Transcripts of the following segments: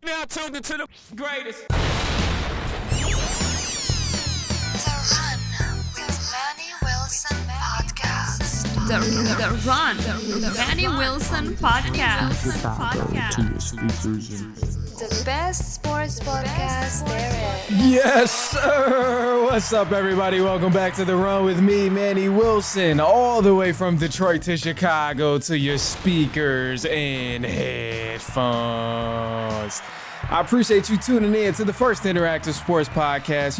Now tuned into the greatest. The Run with Manny Wilson podcast. The Manny Wilson podcast. The best sports podcast there is. Yes, sir. What's up, everybody? Welcome back to The Run with me, Manny Wilson, all the way from Detroit to Chicago to your speakers and headphones. I appreciate you tuning in to the first interactive sports podcast,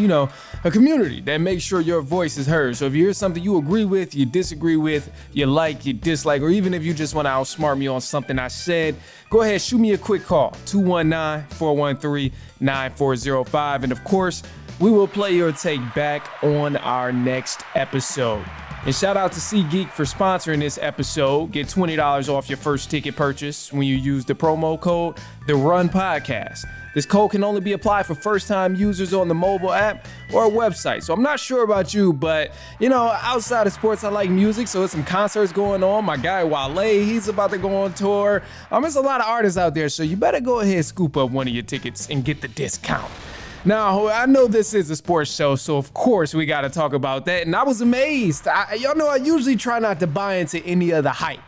a community that makes sure your voice is heard. So if you hear something you agree with, you disagree with, you like, you dislike, or even if you just want to outsmart me on something I said, go ahead, shoot me a quick call, 219-413-9405. And of course, we will play your take back on our next episode. And shout out to SeatGeek for sponsoring this episode. Get $20 off your first ticket purchase when you use the promo code The Run Podcast. This code can only be applied for first-time users on the mobile app or website. So I'm not sure about you, but, outside of sports, I like music. So there's some concerts going on. My guy Wale, he's about to go on tour. There's a lot of artists out there, so you better go ahead and scoop up one of your tickets and get the discount. Now, I know this is a sports show, so of course we got to talk about that. And I was amazed. Y'all know I usually try not to buy into any of the hype,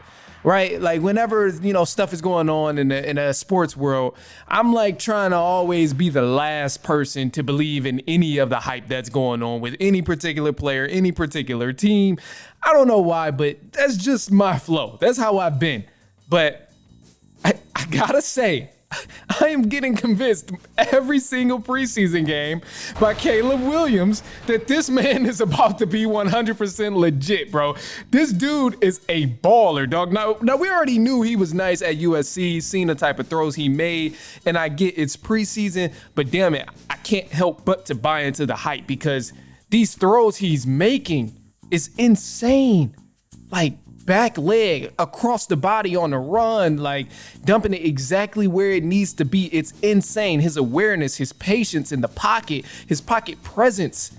right? Like whenever, stuff is going on in a sports world, I'm like trying to always be the last person to believe in any of the hype that's going on with any particular player, any particular team. I don't know why, but that's just my flow. That's how I've been. But I gotta say, I am getting convinced every single preseason game by Caleb Williams that this man is about to be 100% legit, bro. This dude is a baller, dog. Now we already knew he was nice at USC, seen the type of throws he made, and I get it's preseason, but damn it, I can't help but to buy into the hype because these throws he's making is insane. Like, back leg across the body on a run, like dumping it exactly where it needs to be. It's insane. His awareness, his patience in the pocket, his pocket presence,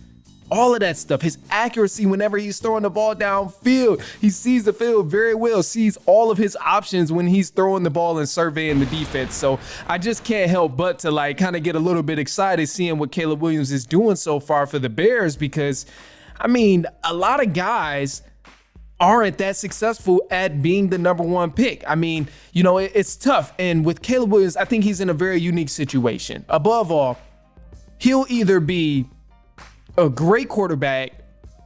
all of that stuff, his accuracy whenever he's throwing the ball downfield. He sees the field very well, sees all of his options when he's throwing the ball and surveying the defense. So I just can't help but to kind of get a little bit excited seeing what Caleb Williams is doing so far for the Bears because, a lot of guys aren't that successful at being the number one pick. It's tough. And with Caleb Williams, I think he's in a very unique situation. Above all, he'll either be a great quarterback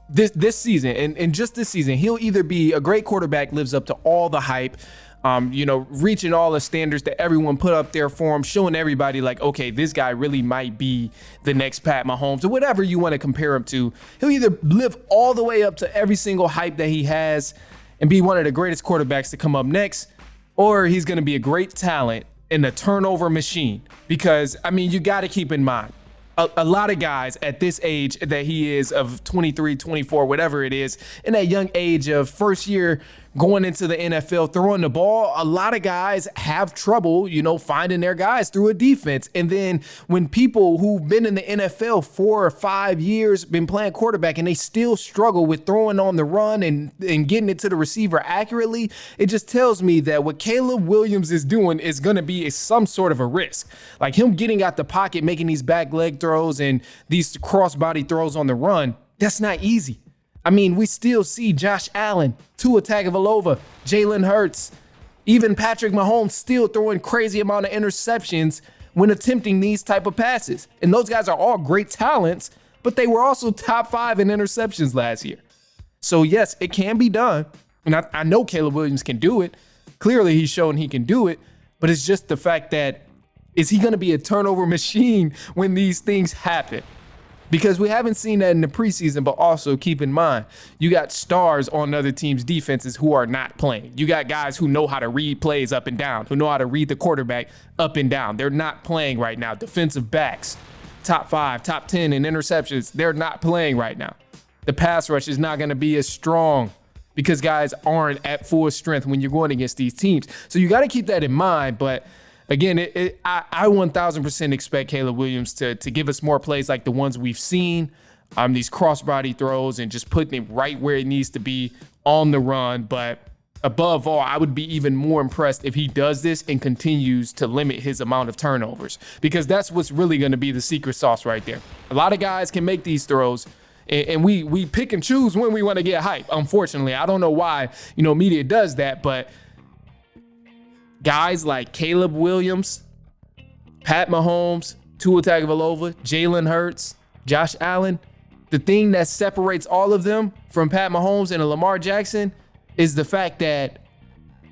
this season, and just this season, he'll either be a great quarterback, lives up to all the hype, reaching all the standards that everyone put up there for him, showing everybody like, okay, this guy really might be the next Pat Mahomes or whatever you want to compare him to. He'll either live all the way up to every single hype that he has and be one of the greatest quarterbacks to come up next, or he's going to be a great talent and a turnover machine. Because, you got to keep in mind, a lot of guys at this age that he is of 23, 24, whatever it is, in that young age of first year going into the NFL, throwing the ball, a lot of guys have trouble, finding their guys through a defense. And then when people who've been in the NFL 4 or 5 years, been playing quarterback, and they still struggle with throwing on the run and getting it to the receiver accurately, it just tells me that what Caleb Williams is doing is going to be some sort of a risk. Like him getting out the pocket, making these back leg throws and these crossbody throws on the run, that's not easy. We still see Josh Allen, Tua Tagovailoa, Jalen Hurts, even Patrick Mahomes still throwing crazy amount of interceptions when attempting these type of passes. And those guys are all great talents, but they were also top 5 in interceptions last year. So yes, it can be done. And I know Caleb Williams can do it. Clearly he's shown he can do it, but it's just the fact that, is he going to be a turnover machine when these things happen? Because we haven't seen that in the preseason, but also keep in mind, you got stars on other teams' defenses who are not playing. You got guys who know how to read plays up and down, who know how to read the quarterback up and down. They're not playing right now. Defensive backs, top 5, top 10 in interceptions, they're not playing right now. The pass rush is not going to be as strong because guys aren't at full strength when you're going against these teams. So you got to keep that in mind, but again, I 1,000% expect Caleb Williams to give us more plays like the ones we've seen, these crossbody throws and just putting it right where it needs to be on the run. But above all, I would be even more impressed if he does this and continues to limit his amount of turnovers, because that's what's really going to be the secret sauce right there. A lot of guys can make these throws, and we pick and choose when we want to get hype. Unfortunately, I don't know why, media does that, but guys like Caleb Williams, Pat Mahomes, Tua Tagovailoa, Jalen Hurts, Josh Allen, the thing that separates all of them from Pat Mahomes and Lamar Jackson is the fact that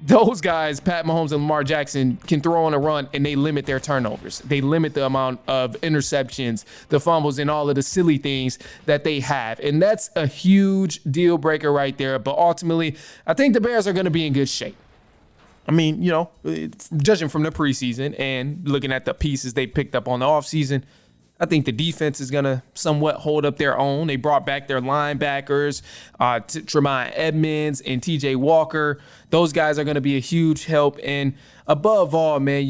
those guys, Pat Mahomes and Lamar Jackson, can throw on a run and they limit their turnovers. They limit the amount of interceptions, the fumbles, and all of the silly things that they have. And that's a huge deal breaker right there. But ultimately, I think the Bears are going to be in good shape. I mean, judging from the preseason and looking at the pieces they picked up on the offseason, I think the defense is going to somewhat hold up their own. They brought back their linebackers, Tremont Edmonds and TJ Walker. Those guys are going to be a huge help. And above all, man,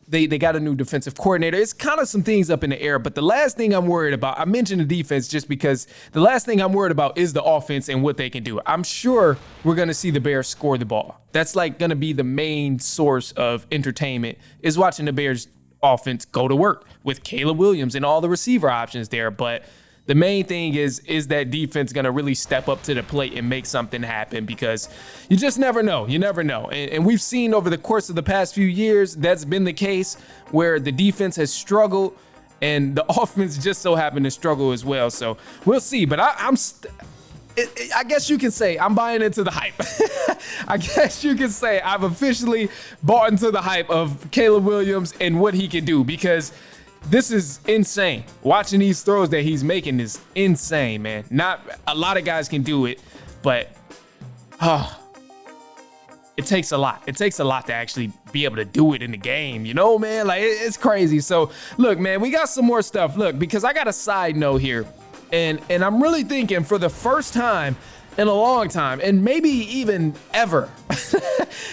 they got a new defensive coordinator. It's kind of some things up in the air, but the last thing I'm worried about, I mentioned the defense just because the last thing I'm worried about is the offense and what they can do. I'm sure we're going to see the Bears score the ball. That's going to be the main source of entertainment, is watching the Bears offense go to work with Caleb Williams and all the receiver options there. But the main thing is that defense going to really step up to the plate and make something happen, because you just never know. You never know. And we've seen over the course of the past few years, that's been the case, where the defense has struggled and the offense just so happened to struggle as well. So we'll see. But I guess you can say I'm buying into the hype. I guess you can say I've officially bought into the hype of Caleb Williams and what he can do, because this is insane. Watching these throws that he's making is insane, man. Not a lot of guys can do it, but it takes a lot. It takes a lot to actually be able to do it in the game, man? Like, it's crazy. So, look, man, we got some more stuff. Look, because I got a side note here. And I'm really thinking, for the first time in a long time, and maybe even ever,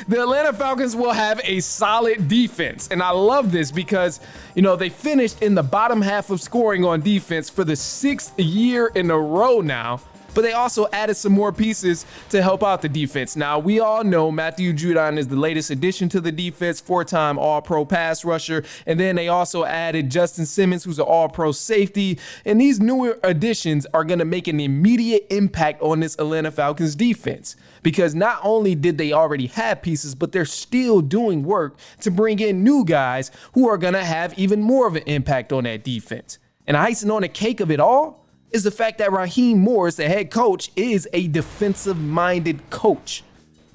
the Atlanta Falcons will have a solid defense. And I love this because, they finished in the bottom half of scoring on defense for the 6th year in a row now. But they also added some more pieces to help out the defense. Now, we all know Matthew Judon is the latest addition to the defense, 4-time All-Pro pass rusher. And then they also added Justin Simmons, who's an All-Pro safety. And these newer additions are going to make an immediate impact on this Atlanta Falcons defense, because not only did they already have pieces, but they're still doing work to bring in new guys who are going to have even more of an impact on that defense. And icing on the cake of it all is the fact that Raheem Morris, the head coach, is a defensive-minded coach.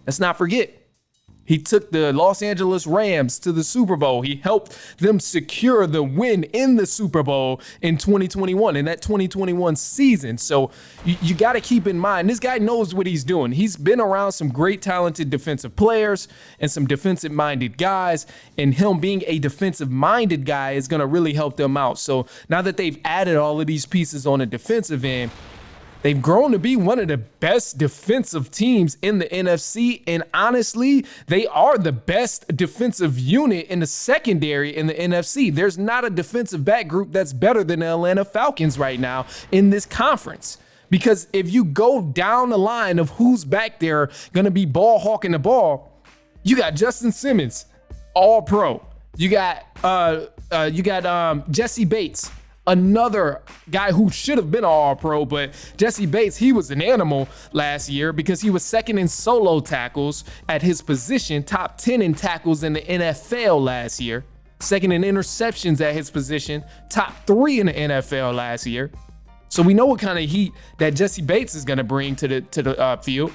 Let's not forget, he took the Los Angeles Rams to the Super Bowl. He helped them secure the win in the Super Bowl in 2021, in that 2021 season. So you got to keep in mind, this guy knows what he's doing. He's been around some great talented defensive players and some defensive-minded guys, and him being a defensive-minded guy is going to really help them out. So now that they've added all of these pieces on the defensive end, they've grown to be one of the best defensive teams in the NFC, and honestly, they are the best defensive unit in the secondary in the NFC. There's not a defensive back group that's better than the Atlanta Falcons right now in this conference. Because if you go down the line of who's back there going to be ball hawking the ball, you got Justin Simmons, All-Pro. You got Jesse Bates, another guy who should have been All-Pro, but Jesse Bates, he was an animal last year because he was second in solo tackles at his position, top 10 in tackles in the NFL last year, second in interceptions at his position, top 3 in the NFL last year. So we know what kind of heat that Jesse Bates is going to bring to the field.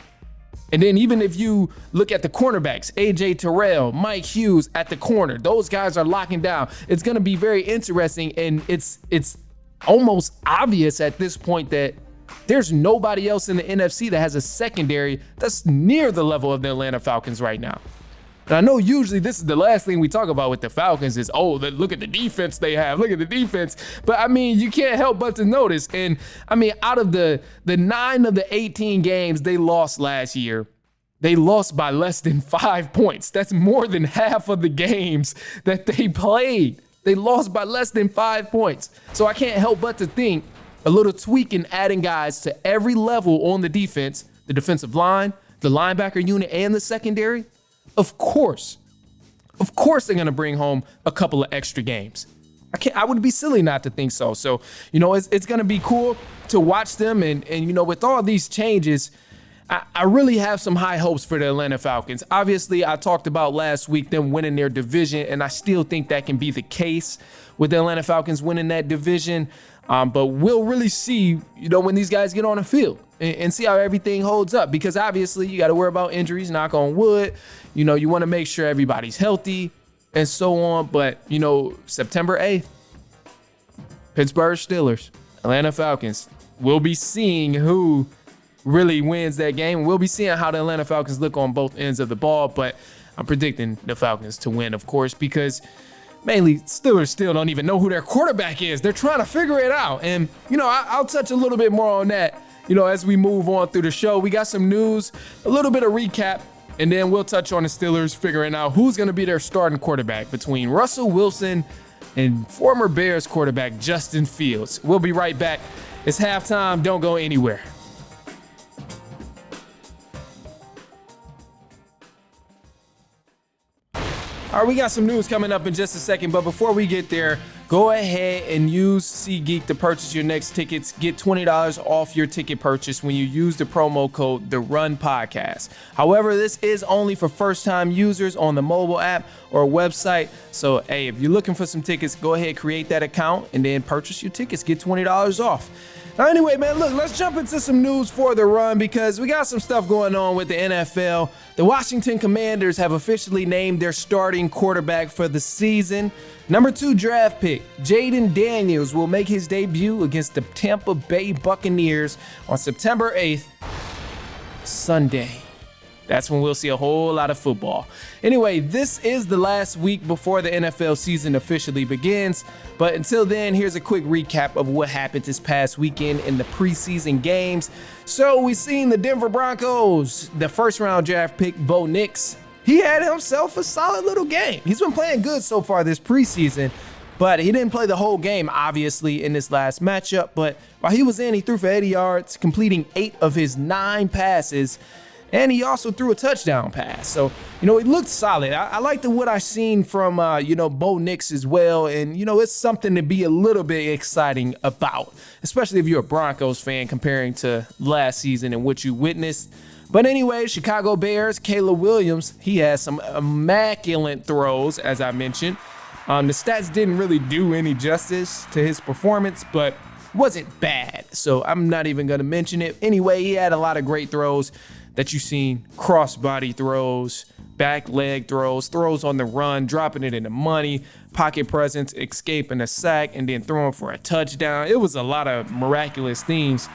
And then even if you look at the cornerbacks, AJ Terrell, Mike Hughes at the corner, those guys are locking down. It's going to be very interesting, and it's almost obvious at this point that there's nobody else in the NFC that has a secondary that's near the level of the Atlanta Falcons right now. And I know usually this is the last thing we talk about with the Falcons is, look at the defense they have. Look at the defense. But, I mean, you can't help but to notice. And, I mean, out of the 9 of the 18 games they lost last year, they lost by less than 5 points. That's more than half of the games that they played. They lost by less than 5 points. So I can't help but to think a little tweak in adding guys to every level on the defense, the defensive line, the linebacker unit and the secondary, of course they're going to bring home a couple of extra games. I would be silly not to think so. So, it's going to be cool to watch them. And with all these changes, I really have some high hopes for the Atlanta Falcons. Obviously, I talked about last week them winning their division, and I still think that can be the case with the Atlanta Falcons winning that division. But we'll really see, when these guys get on the field and see how everything holds up. Because obviously, you got to worry about injuries, knock on wood. You want to make sure everybody's healthy and so on. But, September 8th, Pittsburg Steelers, Atlanta Falcons. We'll be seeing who really wins that game. We'll be seeing how the Atlanta Falcons look on both ends of the ball, but I'm predicting the Falcons to win, of course, because mainly Steelers still don't even know who their quarterback is. They're trying to figure it out. And, I'll touch a little bit more on that, as we move on through the show. We got some news, a little bit of recap, and then we'll touch on the Steelers figuring out who's going to be their starting quarterback between Russell Wilson and former Bears quarterback Justin Fields. We'll be right back. It's halftime. Don't go anywhere. All right, we got some news coming up in just a second, but before we get there, go ahead and use SeatGeek to purchase your next tickets. Get $20 off your ticket purchase when you use the promo code TheRunPodcast. However, this is only for first-time users on the mobile app or website. So, hey, if you're looking for some tickets, go ahead, create that account, and then purchase your tickets. Get $20 off. Now, anyway, man, look, let's jump into some news for the run because we got some stuff going on with the NFL. The Washington Commanders have officially named their starting quarterback for the season. Number 2 draft pick, Jaden Daniels, will make his debut against the Tampa Bay Buccaneers on September 8th, Sunday. That's when we'll see a whole lot of football. Anyway, this is the last week before the NFL season officially begins. But until then, here's a quick recap of what happened this past weekend in the preseason games. So we've seen the Denver Broncos, the first-round draft pick, Bo Nix. He had himself a solid little game. He's been playing good so far this preseason, but he didn't play the whole game, obviously, in this last matchup. But while he was in, he threw for 80 yards, completing 8 of his 9 passes. And he also threw a touchdown pass. So, it looked solid. I liked what I seen from, Bo Nix as well. And, it's something to be a little bit exciting about, especially if you're a Broncos fan comparing to last season and what you witnessed. But anyway, Chicago Bears, Caleb Williams, he has some immaculate throws, as I mentioned. The stats didn't really do any justice to his performance, but wasn't bad. So I'm not even going to mention it. Anyway, he had a lot of great throws that you've seen, cross-body throws, back leg throws, throws on the run, dropping it in the money, pocket presence, escaping a sack, and then throwing for a touchdown. It was a lot of miraculous things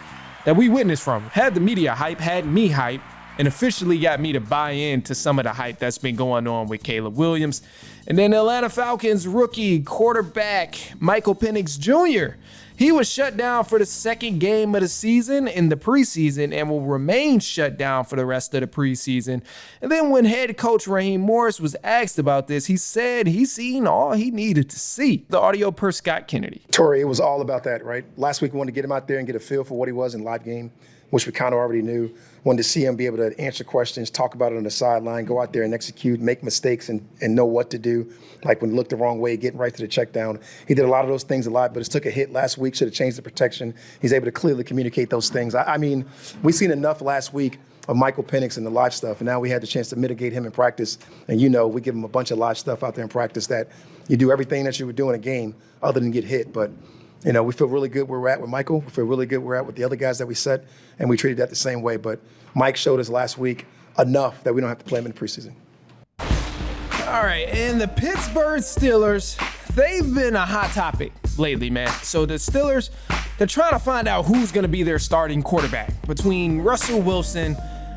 that we witnessed from him. Had the media hype, had me hype, and officially got me to buy into some of the hype that's been going on with Caleb Williams. And then the Atlanta Falcons rookie quarterback Michael Penix Jr., he was shut down for the second game of the season in the preseason and will remain shut down for the rest of the preseason. And then when head coach Raheem Morris was asked about this, he said he's seen all he needed to see. The audio per Scott Kennedy. Torrey, it was all about that, right? Last week we wanted to get him out there and get a feel for what he was in live game, which we kind of already knew. Wanted to see him be able to answer questions, talk about it on the sideline, go out there and execute, make mistakes and know what to do. Like when he looked the wrong way, getting right to the check down. He did a lot of those things a lot, but it took a hit last week, should have changed the protection. He's able to clearly communicate those things. I mean, we've seen enough last week of Michael Penix and the live stuff, and now we had the chance to mitigate him in practice. And we give him a bunch of live stuff out there in practice that you do everything that you would do in a game other than get hit. But we feel really good where we're at with Michael. We feel really good where we're at with the other guys that we set, and we treated that the same way. But Mike showed us last week enough that we don't have to play him in the preseason. All right, and the Pittsburg Steelers, they've been a hot topic lately, man. So the Steelers, they're trying to find out who's going to be their starting quarterback between Russell Wilson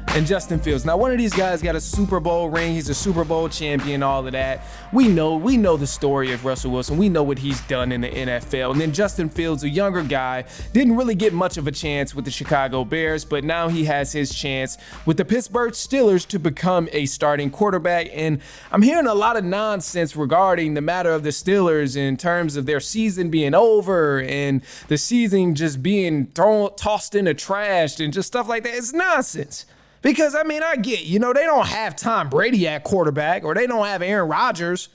and Justin Fields. Now, one of these guys got a Super Bowl ring. He's a Super Bowl champion, all of that. We know the story of Russell Wilson. We know what he's done in the NFL. And then Justin Fields, a younger guy, didn't really get much of a chance with the Chicago Bears, but now he has his chance with the Pittsburgh Steelers to become a starting quarterback. And I'm hearing a lot of nonsense regarding the matter of the Steelers in terms of their season being over and the season just being tossed in the trash and just stuff like that. It's nonsense. Because, I mean, I get, they don't have Tom Brady at quarterback, or they don't have Aaron Rodgers,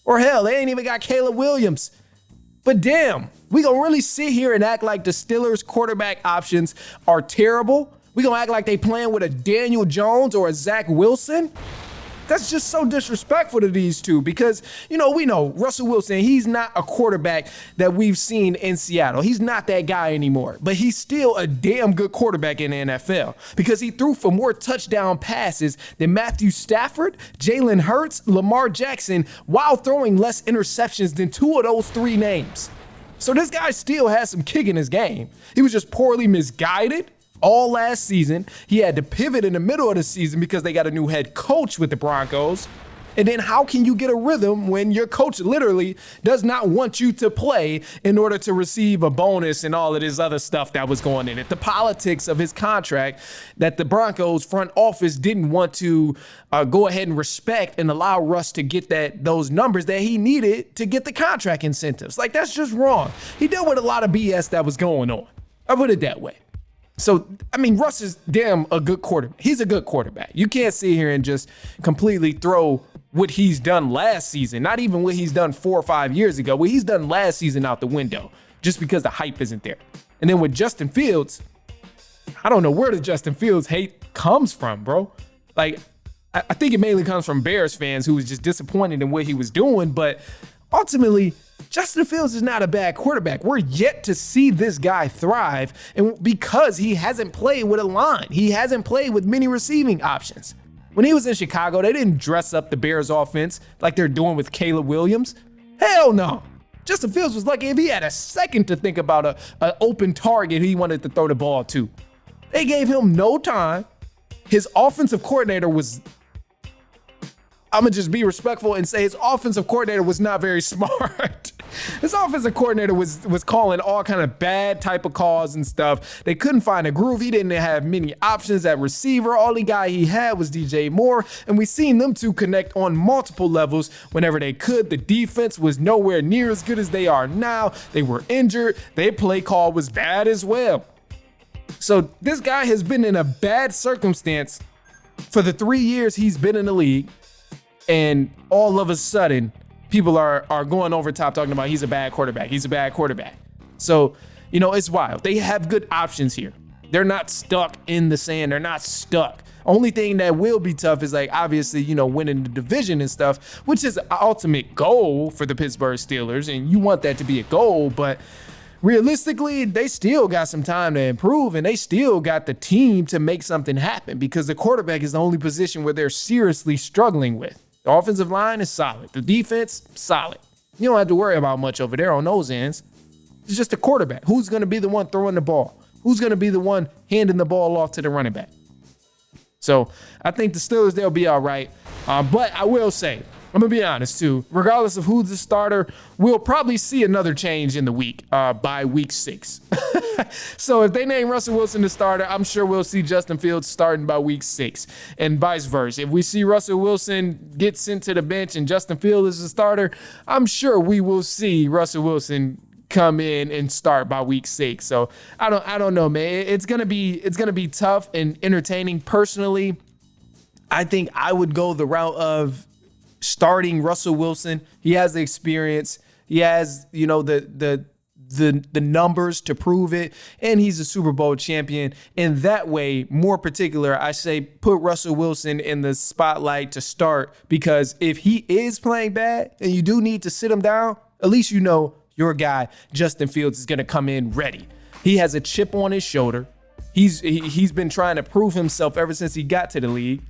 or hell, they ain't even got Caleb Williams. But damn, we gonna really sit here and act like the Steelers quarterback options are terrible? We gonna act like they playing with a Daniel Jones or a Zach Wilson? That's just so disrespectful to these two because, we know Russell Wilson, he's not a quarterback that we've seen in Seattle. He's not that guy anymore, but he's still a damn good quarterback in the NFL because he threw for more touchdown passes than Matthew Stafford, Jalen Hurts, Lamar Jackson, while throwing less interceptions than two of those three names. So this guy still has some kick in his game. He was just poorly misguided all last season. He had to pivot in the middle of the season because they got a new head coach with the Broncos. And then how can you get a rhythm when your coach literally does not want you to play in order to receive a bonus and all of this other stuff that was going in it? The politics of his contract that the Broncos front office didn't want to go ahead and respect and allow Russ to get those numbers that he needed to get the contract incentives. Like, that's just wrong. He dealt with a lot of BS that was going on. I put it that way. So, I mean, Russ is damn a good quarterback. He's a good quarterback. You can't sit here and just completely throw what he's done last season, not even what he's done 4 or 5 years ago, what he's done last season out the window, just because the hype isn't there. And then with Justin Fields, I don't know where the Justin Fields hate comes from, bro. Like, I think it mainly comes from Bears fans who was just disappointed in what he was doing, but ultimately, Justin Fields is not a bad quarterback. We're yet to see this guy thrive, and because he hasn't played with a line. He hasn't played with many receiving options. When he was in Chicago, they didn't dress up the Bears offense like they're doing with Caleb Williams. Hell no. Justin Fields was lucky if he had a second to think about an open target he wanted to throw the ball to. They gave him no time. His offensive coordinator was, I'm going to just be respectful and say his offensive coordinator was not very smart. His offensive coordinator was calling all kind of bad type of calls and stuff. They couldn't find a groove. He didn't have many options at receiver. All the guy he had was DJ Moore, and we seen them two connect on multiple levels whenever they could. The defense was nowhere near as good as they are now. They were injured. Their play call was bad as well. So this guy has been in a bad circumstance for the 3 years he's been in the league. And all of a sudden, people are going over top talking about he's a bad quarterback. He's a bad quarterback. So, it's wild. They have good options here. They're not stuck in the sand. They're not stuck. Only thing that will be tough is, like, obviously, winning the division and stuff, which is an ultimate goal for the Pittsburgh Steelers. And you want that to be a goal. But realistically, they still got some time to improve, and they still got the team to make something happen because the quarterback is the only position where they're seriously struggling with. The offensive line is solid. The defense, solid. You don't have to worry about much over there on those ends. It's just a quarterback. Who's going to be the one throwing the ball? Who's going to be the one handing the ball off to the running back? So I think the Steelers, they'll be all right. But I will say, I'm going to be honest too, regardless of who's the starter, we'll probably see another change in the week by week 6. So if they name Russell Wilson the starter, I'm sure we'll see Justin Fields starting by week 6 and vice versa. If we see Russell Wilson get sent to the bench and Justin Fields is the starter, I'm sure we will see Russell Wilson come in and start by week 6. So I don't know, man. It's gonna be tough and entertaining. Personally, I think I would go the route of starting Russell Wilson. He has the experience. He has, the numbers to prove it, and he's a Super Bowl champion. And that way, more particular, I say put Russell Wilson in the spotlight to start, because if he is playing bad and you do need to sit him down, at least your guy, Justin Fields, is going to come in ready. He has a chip on his shoulder. He's been trying to prove himself ever since he got to the league.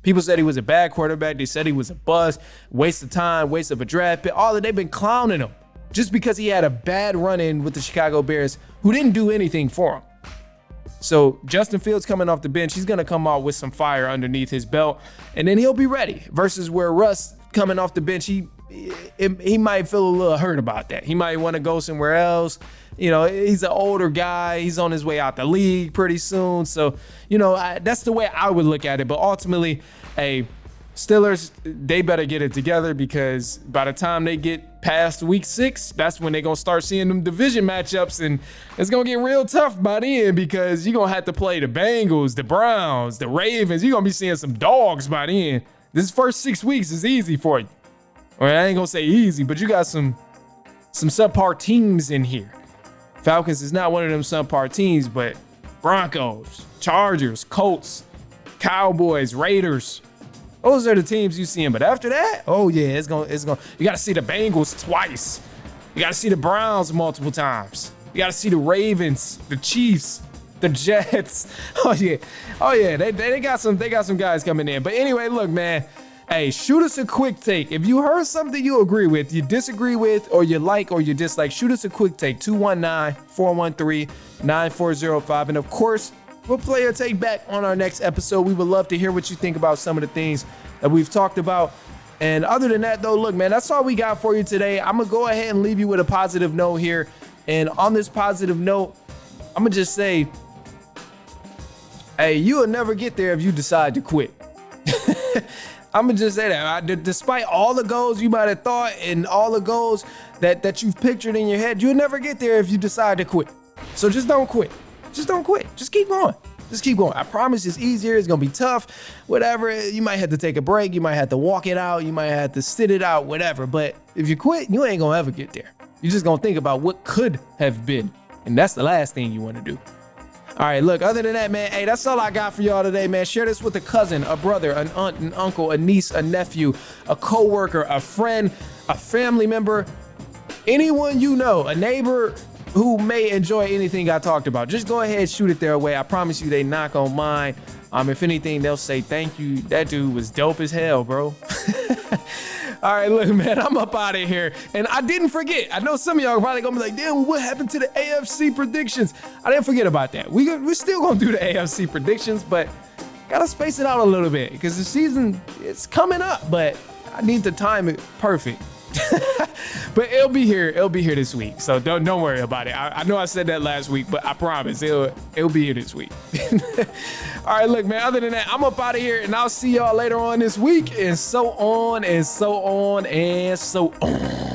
People said he was a bad quarterback. They said he was a bust, waste of time, waste of a draft pick. All that, they've been clowning him just because he had a bad run-in with the Chicago Bears, who didn't do anything for him. So Justin Fields coming off the bench, he's going to come out with some fire underneath his belt, and then he'll be ready. Versus where Russ coming off the bench, he might feel a little hurt about that. He might want to go somewhere else. He's an older guy. He's on his way out the league pretty soon. So, that's the way I would look at it. But ultimately, Steelers, they better get it together because by the time they get past week 6, that's when they're going to start seeing them division matchups, and it's going to get real tough by the end because you're going to have to play the Bengals, the Browns, the Ravens. You're going to be seeing some dogs by the end. This first 6 weeks is easy for you. Or I ain't going to say easy, but you got some subpar teams in here. Falcons is not one of them subpar teams, but Broncos, Chargers, Colts, Cowboys, Raiders. Those are the teams you see. But after that, oh yeah, it's gonna. You got to see the Bengals twice. You got to see the Browns multiple times. You got to see the Ravens, the Chiefs, the Jets. Oh yeah. They got some guys coming in. But anyway, look, man. Hey, shoot us a quick take. If you heard something you agree with, you disagree with, or you like, or you dislike, shoot us a quick take. 219-413-9405. And of course, we'll play your take back on our next episode. We would love to hear what you think about some of the things that we've talked about. And other than that, though, look, man, that's all we got for you today. I'm going to go ahead and leave you with a positive note here. And on this positive note, I'm going to just say, hey, you will never get there if you decide to quit. I'm going to just say that. Despite all the goals you might have thought and all the goals that you've pictured in your head, you'll never get there if you decide to quit. So just don't quit. Just don't quit. Just keep going. Just keep going. I promise it's easier. It's going to be tough. Whatever. You might have to take a break. You might have to walk it out. You might have to sit it out, whatever. But if you quit, you ain't going to ever get there. You're just going to think about what could have been. And that's the last thing you want to do. All right, look, other than that, man, hey, that's all I got for y'all today, man. Share this with a cousin, a brother, an aunt, an uncle, a niece, a nephew, a coworker, a friend, a family member, anyone you know, a neighbor who may enjoy anything I talked about. Just go ahead, shoot it their way. I promise you they not gonna mind. If anything, they'll say thank you. That dude was dope as hell, bro. All right, look, man, I'm up out of here. And I didn't forget. I know some of y'all are probably gonna be like, damn, what happened to the AFC predictions? I didn't forget about that. We're still gonna do the AFC predictions, but gotta space it out a little bit because the season is coming up, but I need to time it perfect. But it'll be here this week, so don't worry about it. I know I said that last week, but I promise it'll be here this week. All right, look, man, other than that, I'm up out of here, and I'll see y'all later on this week, and so on and so on and so on.